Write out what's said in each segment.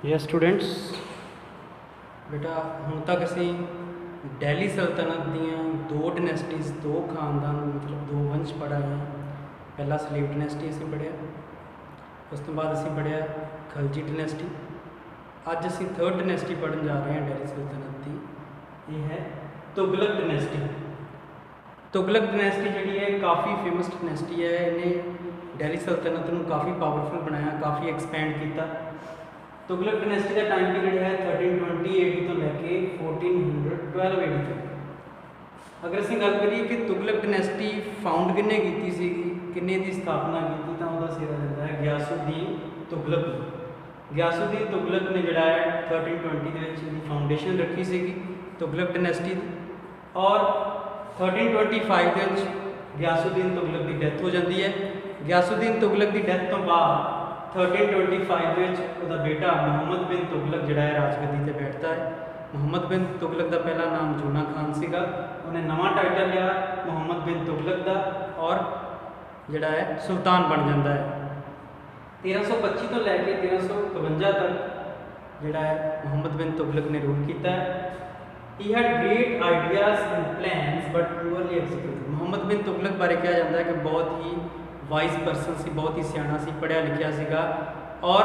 Yes students, बेटा ਹੁਣ तक ਅਸੀਂ दिल्ली सल्तनत दीयां दो डनैसटीज़, दो खानदान मतलब दो वंश पढ़ाए हैं। पहला स्लेव डनैसटी असीं पढ़िया, उस तो बाद असीं पढ़िया खलजी डनैसटी। अज असीं थर्ड डनैसटी पढ़न जा रहे हैं दिल्ली सल्तनत की, ये है तुगलक डनैसटी। तुगलक डनैसटी जी है काफ़ी फेमस डनैसटी है। इन्हें दिल्ली सल्तनत को काफ़ी पावरफुल बनाया, काफ़ी एक्सपैंड किया। तुगलक डनैसटी का टाइम पीरियड है 1320 AD तो लैके 1412 AD तक। अगर असीं गल करिए कि तुगलक डनैसटी फाउंड किन्ने की सी, किन्ने की स्थापना की, तो वह सिरा दिता है गयासुद्दीन तुगलक। गयासुद्दीन तुगलक ने जोड़ा है 1320 की फाउंडेशन रखी सी तुगलक डनैसटी की, और 1325 गयासुद्दीन तुगलक की डैथ हो जाती है। गयासुद्दीन तुगलक की डैथ तो बाद 1325 उसका बेटा मुहम्मद बिन तुगलक जोड़ा है राजगद्दी पर बैठता है। मुहम्मद बिन तुगलक का पहला नाम जूना खान सीगा, उन्हें नवा टाइटल लिया मुहम्मद बिन तुगलक का, और जोड़ा है सुल्तान बन जाता है। 1325 तो लैके 1352 तक जोड़ा है मुहम्मद बिन तुगलक ने रूल किया है। He had great ideas and plans but poorly executed. Muhammad bin Tughlaq बारे कहा जाता है कि बहुत ही वाइज परसन सी, बहुत ही सियाना सी, पढ़िया लिखिया सीगा, और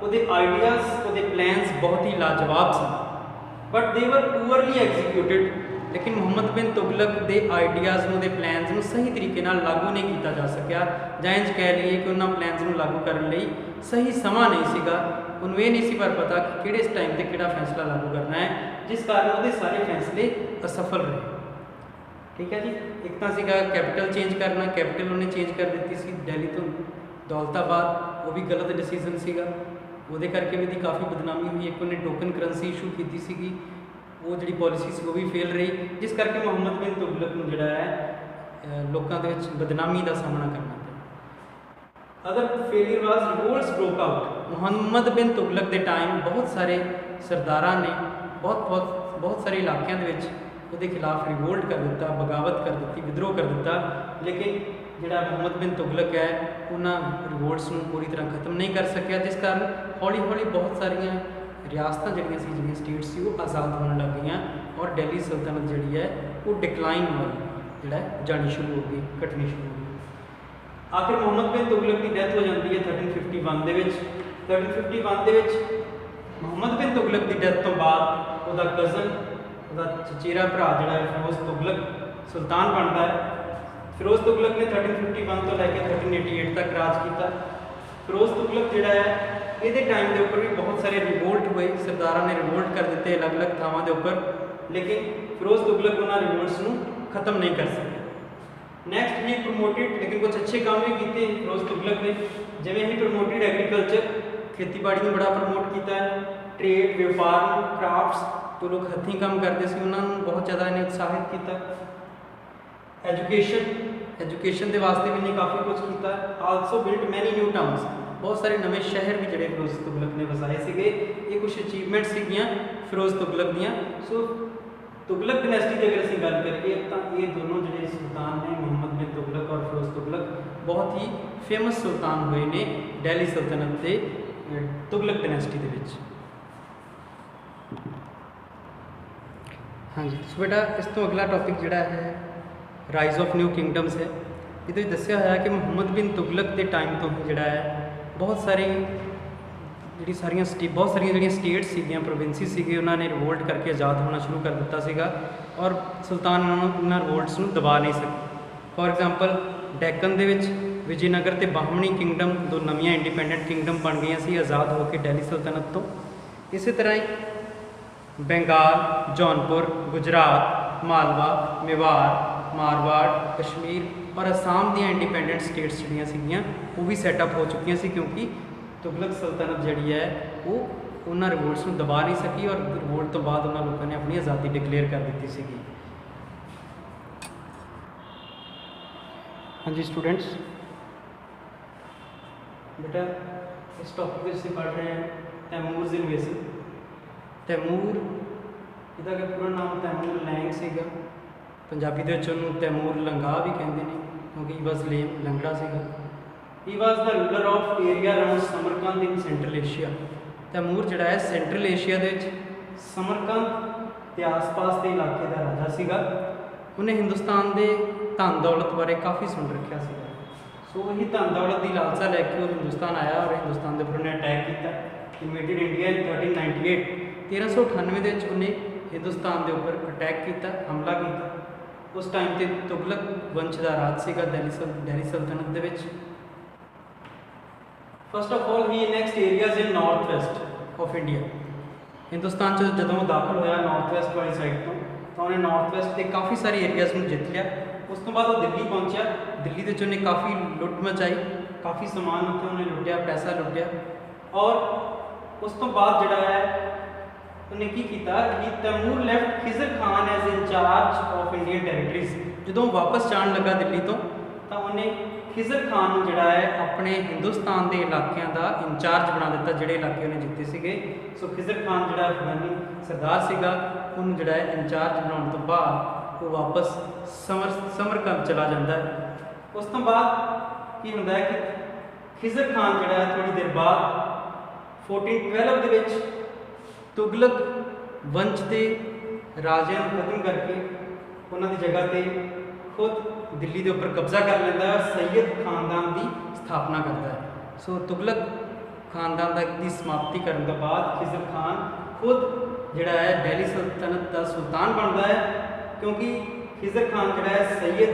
उसके आइडियाज़ उसके प्लैनस बहुत ही लाजवाब सी, but they were poorly executed. लेकिन मुहम्मद बिन तुगलक के आइडियाज़ उसके प्लैनस में सही तरीके लागू नहीं किया जा सकिया, जां इंज कह लीए कि उन्होंने प्लैनस को लागू करने लई सही समा नहीं सीगा। उन्होंने ये नहीं सी पर पता कि किहड़े टाइम पर किहड़ा फैसला लागू करना है, जिस कारण वो सारे फैसले असफल रहे। ठीक है जी। एक तो सीगा कैपिटल चेंज करना, कैपिटल उन्हें चेंज कर दी सी दिल्ली तो दौलताबाद, वो भी गलत डिसीजन सीगा, वो करके भी काफ़ी बदनामी हुई। एक उन्हें टोकन करंसी इशू की सी, वो जी पॉलिसी सी वो भी फेल रही, जिस करके मुहम्मद बिन तुगलक को जोड़ा है लोगों के बदनामी का सामना करना पिया। Other failure was revolts broke out. Muhammad bin Tughlaq के टाइम बहुत सारे सरदारा ने बहुत सारे इलाकों के उसके खिलाफ रिवोल्ट कर दिता, बगावत कर दी, विद्रोह कर दिता। लेकिन जोड़ा मुहम्मद बिन तुगलक है उन्होंने रिवोल्ट्स को पूरी तरह खत्म नहीं कर सकिया, जिस कारण हौली हौली बहुत सारिया रियासतां जी स्टेट्स सी वो आज़ाद होने लग गई, और दिल्ली सल्तनत जी है वो डिकलाइन वाली जोड़ा जानी शुरू हो गई, घटनी शुरू हो गई। आखिर मुहम्मद बिन तुगलक की डैथ हो जाती है 1351 1351 मुहम्मद बिन तुगलक की डैथ तो बाद उसका कज़न चचेरा भरा जोड़ा फिरोज तुगलक सुल्तान बनता है। फिरोज तुगलक ने 1351 तो लैके 1388 तक राज किया। फिरोज तुगलक जोड़ा है ये टाइम के उपर भी बहुत सारे रिवोल्ट हुए, सरदारा ने रिवोल्ट कर दिते अलग अलग थावां के उपर, लेकिन फिरोज तुगलक उन्होंने रिवोल्ट्स को खत्म नहीं कर सके। नैक्सट ही प्रमोटेड, लेकिन कुछ अच्छे काम भी किए फिरोज तुगलक ने, जिमें ही प्रमोटेड एग्रीकल्चर, खेती बड़ा प्रमोट किया है, ट्रेड व्यापार क्राफ्ट्स तो लोग हथी काम करते थे, उन्होंने बहुत ज़्यादा इन्हें उत्साहित किया। एजुकेशन के वास्ते भी इन्हें काफ़ी कुछ किया। Also built many new towns, बहुत सारे नवे शहर भी जोड़े फिरोज तुगलक ने वसाए थे। ये कुछ अचीवमेंट सीगियां फिरोज तुगलक दियाँ। सो तुगलक डनैसटी की अगर असीं गल करिए तो ये दोनों जोड़े सुल्तान ने मुहम्मद बिन तुगलक और फिरोज तुगलक बहुत ही फेमस सुल्तान हुए ने दिल्ली सल्तनत के तुगलक डनैसटी के विच। हाँ जी, सो बेटा इस तो अगला टॉपिक जोड़ा है राइज ऑफ न्यू किंगडम्स है। ये दसिया होया कि मुहम्मद बिन तुगलक के टाइम तो ही जोड़ा है बहुत सारी स्टेट्स सीगियां, प्रोविंसी सीगे, उन्होंने रिवोल्ट करके आज़ाद होना शुरू कर दिता सीगा, और सुल्तान उन्होंने रिवोल्ट्स को दबा नहीं सके। फॉर एग्जाम्पल डेक्कन के विजयनगर ते बाहमणी किंगडम दो नवीं इंडिपेंडेंट किंगडम बन गई सी आज़ाद होकर दिल्ली सल्तनत तो। इस तरह ही बंगाल, जौनपुर, गुजरात, मालवा, मेवाड़, मारवाड़, कश्मीर और असम दी इंडिपेंडेंट स्टेट्स जोड़ियाँ सीगियां वो भी सैटअप हो चुकी सी, क्योंकि तुगलक सल्तनत जी है वो उन्होंने रिवोल्ट्स को दबा नहीं सकी, और रिवोल्ट तो बाद उन्होंने लोगों ने अपनी आज़ादी डिकलेयर कर दी सी। हाँ जी स्टूडेंट्स, बेटा इस टॉपिक में से पढ़ रहे हैं तैमूर इन्वेजन। तैमूर इसका पूरा नाम तैमूर लैंग सीगा, पंजाबी दे विच उहनूं तैमूर लंगा भी कहते हैं, क्योंकि ही वॉज लेम लंगड़ा सीगा। He was the ruler of area around Samarkand in central Asia. Timur जिहड़ा है सेंट्रल एशिया दे विच समरकंद ते आस-पास के इलाके का राजा सीगा। उन्हें हिंदुस्तान के धन दौलत बारे काफ़ी सुन रखा सीगा। सो वही धन दौलत की लालसा लैके वो हिंदुस्तान आया और हिंदुस्तान के उपर उन्हें अटैक किया। इन्वेटेड इंडिया इन 1398 1398 के उन्हें हिंदुस्तान के उपर अटैक किया, हमला किया। उस टाइम ते तुगलक वंश का राज सीगा दिल्ली सल्तनत दे विच। First of all he next areas in north west of India. Hindustan जो दाखिल होया नॉर्थ वैसट वाली साइड तो उन्हें नॉर्थ वैसट के काफ़ी सारे एरियाज में जित लिया। उस तो बाद वो दिल्ली पहुंचा। दिल्ली के उन्हें काफ़ी लुट मचाई, काफ़ी समान उत्थे उन्हें लुटिया, पैसा लुटिया। और उस तो बाद जिहड़ा है उन्हें की किया कि Timur left Khizr Khan as in charge of Indian territories. जो वापस जान लगा दिल्ली तो उन्हें खिजर खान जिहड़ा है अपने हिंदुस्तान के इलाकों का इंचार्ज बना दिता, जिहड़े इलाके उन्हें जिते सीगे। सो खिजर खान जिहड़ा अफगानी सरदार सीगा उन्होंने जिहड़ा है इंचार्ज बनाने तो बाद वो वापस समरकंद चला जाता है। उस तो बाद की होंदा है कि खिजर खान जिहड़ा है थोड़ी देर बाद 1412 दे विच तुगलक वंश के राजियां खत्म करके उन्होंने जगह पर खुद दिल्ली के उपर कब्जा कर लेता है और सैयद खानदान की स्थापना करता है। सो तुगलक खानदान की समाप्ति करने के बाद खिजर खान खुद जिहड़ा है दिल्ली सल्तनत का सुल्तान बनता है, क्योंकि खिजर खान जिहड़ा है सैयद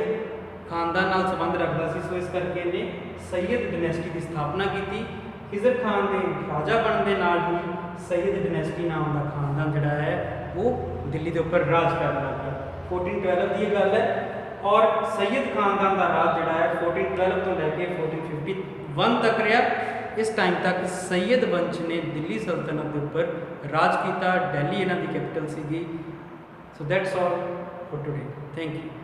खानदान नाल संबंध रखता सी। सो इस करके इन्हें सैयद डायनेस्टी की स्थापना की। खिजर खान के राजा बनने नाल ही सैयद डायनेस्टी नाम का खानदान जिहड़ा है वो दिल्ली के उपर राज करने लग गया। 1412 की गल है और सैयद खानदान का राज जिहड़ा है 1412 तो लैके 1451 तक रहा। इस टाइम तक सैयद वंश ने दिल्ली सल्तनत के उपर राज किया। दिल्ली इन्हां दी कैपिटल सीगी। So that's all for today. Thank you.